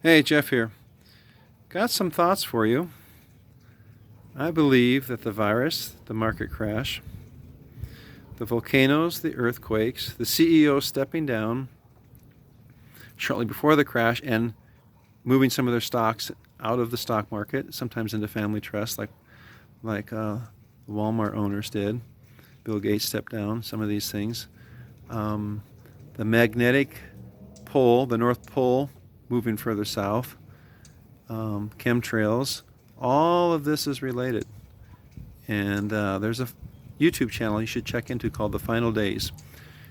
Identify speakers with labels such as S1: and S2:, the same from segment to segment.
S1: Hey, Jeff here. Got some thoughts for you. I believe that the virus, the market crash, the volcanoes, the earthquakes, the CEO stepping down shortly before the crash and moving some of their stocks out of the stock market, sometimes into family trusts, like the Walmart owners did. Bill Gates stepped down. Some of these things. The magnetic pole, the North Pole, moving further south. Chemtrails, all of this is related. And there's a YouTube channel you should check into called The Final Days.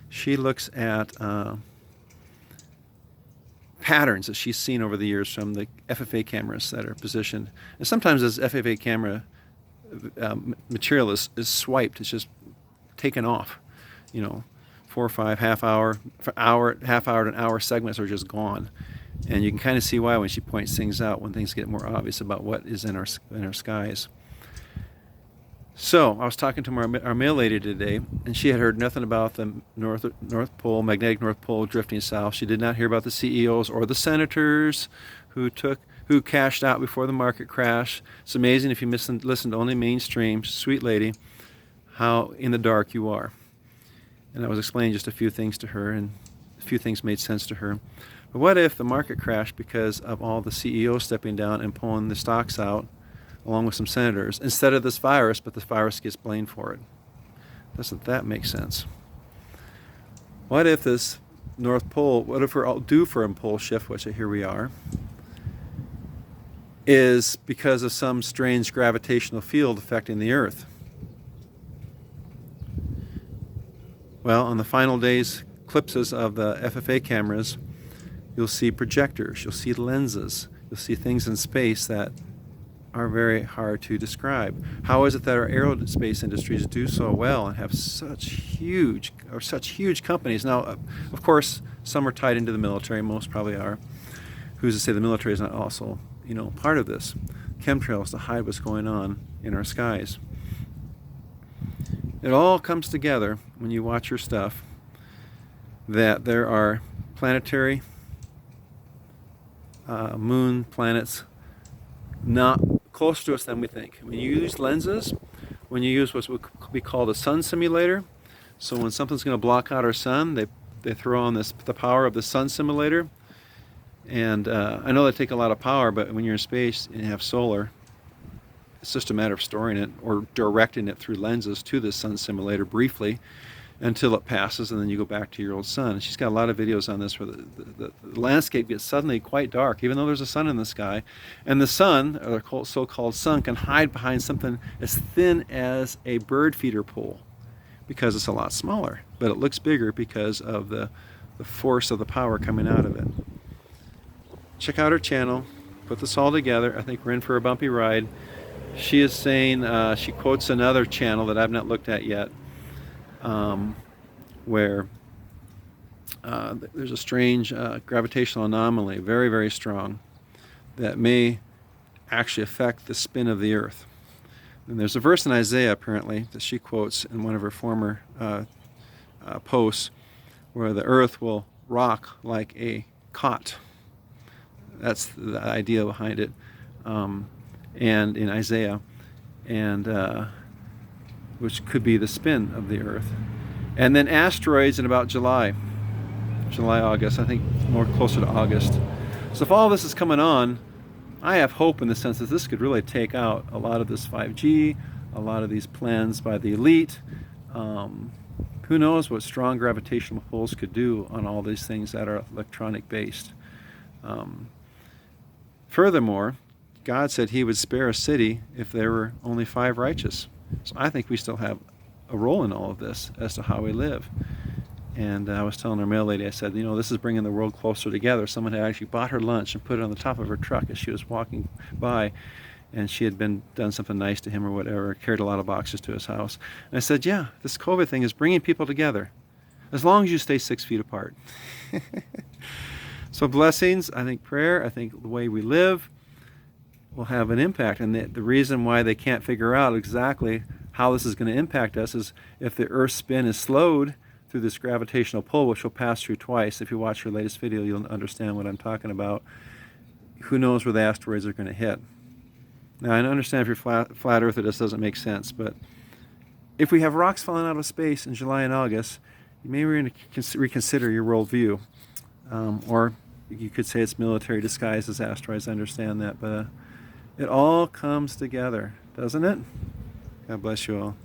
S1: She looks at patterns that she's seen over the years from the FFA cameras that are positioned. And sometimes this FFA camera material is swiped, it's just taken off. 4 or 5 half hour to an hour segments are just gone. And you can kind of see why when she points things out, when things get more obvious about what is in our skies. So I was talking to our mail lady today, and she had heard nothing about the North Pole, magnetic North Pole drifting south. She did not hear about the CEOs or the senators who cashed out before the market crash. It's amazing if you listen to only mainstream, sweet lady, how in the dark you are. And I was explaining just a few things to her, and a few things made sense to her. But what if the market crashed because of all the CEOs stepping down and pulling the stocks out, along with some senators, instead of this virus, but the virus gets blamed for it? Doesn't that make sense? What if this North Pole, what if we're all due for a pole shift, which here we are, is because of some strange gravitational field affecting the Earth? Well, on the Final Days eclipses of the FFA cameras, you'll see projectors, you'll see lenses, you'll see things in space that are very hard to describe. How is it that our aerospace industries do so well and have such huge companies? Now, of course, some are tied into the military, most probably are. Who's to say the military is not also, part of this? Chemtrails to hide what's going on in our skies. It all comes together when you watch your stuff, that there are planetary moon planets not closer to us than we think. When you use lenses, when you use what would be called a sun simulator, so when something's going to block out our sun, they throw on the power of the sun simulator. And I know they take a lot of power, but when you're in space and you have solar, it's just a matter of storing it or directing it through lenses to the sun simulator briefly until it passes, and then you go back to your old sun. And she's got a lot of videos on this where the landscape gets suddenly quite dark, even though there's a sun in the sky. And the sun, or the so-called sun, can hide behind something as thin as a bird feeder pole because it's a lot smaller. But it looks bigger because of the force of the power coming out of it. Check out her channel. Put this all together. I think we're in for a bumpy ride. She is saying, she quotes another channel that I've not looked at yet, where there's a strange gravitational anomaly, very, very strong, that may actually affect the spin of the Earth. And there's a verse in Isaiah, apparently, that she quotes in one of her former posts, where the Earth will rock like a cot. That's the idea behind it. And in Isaiah, and which could be the spin of the Earth. And then asteroids in about July, August, I think more closer to August. So if all this is coming on, I have hope in the sense that this could really take out a lot of this 5G, a lot of these plans by the elite. Who knows what strong gravitational pulls could do on all these things that are electronic based. Furthermore, God said he would spare a city if there were only 5 righteous. So I think we still have a role in all of this as to how we live. And I was telling our mail lady, I said, this is bringing the world closer together. Someone had actually bought her lunch and put it on the top of her truck as she was walking by, and she had done something nice to him or whatever, carried a lot of boxes to his house. And I said, yeah, this COVID thing is bringing people together, as long as you stay 6 feet apart. So blessings, I think prayer, I think the way we live will have an impact. And the reason why they can't figure out exactly how this is going to impact us is if the Earth's spin is slowed through this gravitational pull, which will pass through twice. If you watch your latest video, you'll understand what I'm talking about. who knows where the asteroids are going to hit. Now, I understand if you're flat earther, this doesn't make sense, but if we have rocks falling out of space in July and August, you may reconsider your worldview. Or you could say it's military disguised as asteroids. I understand that, but it all comes together, doesn't it? God bless you all.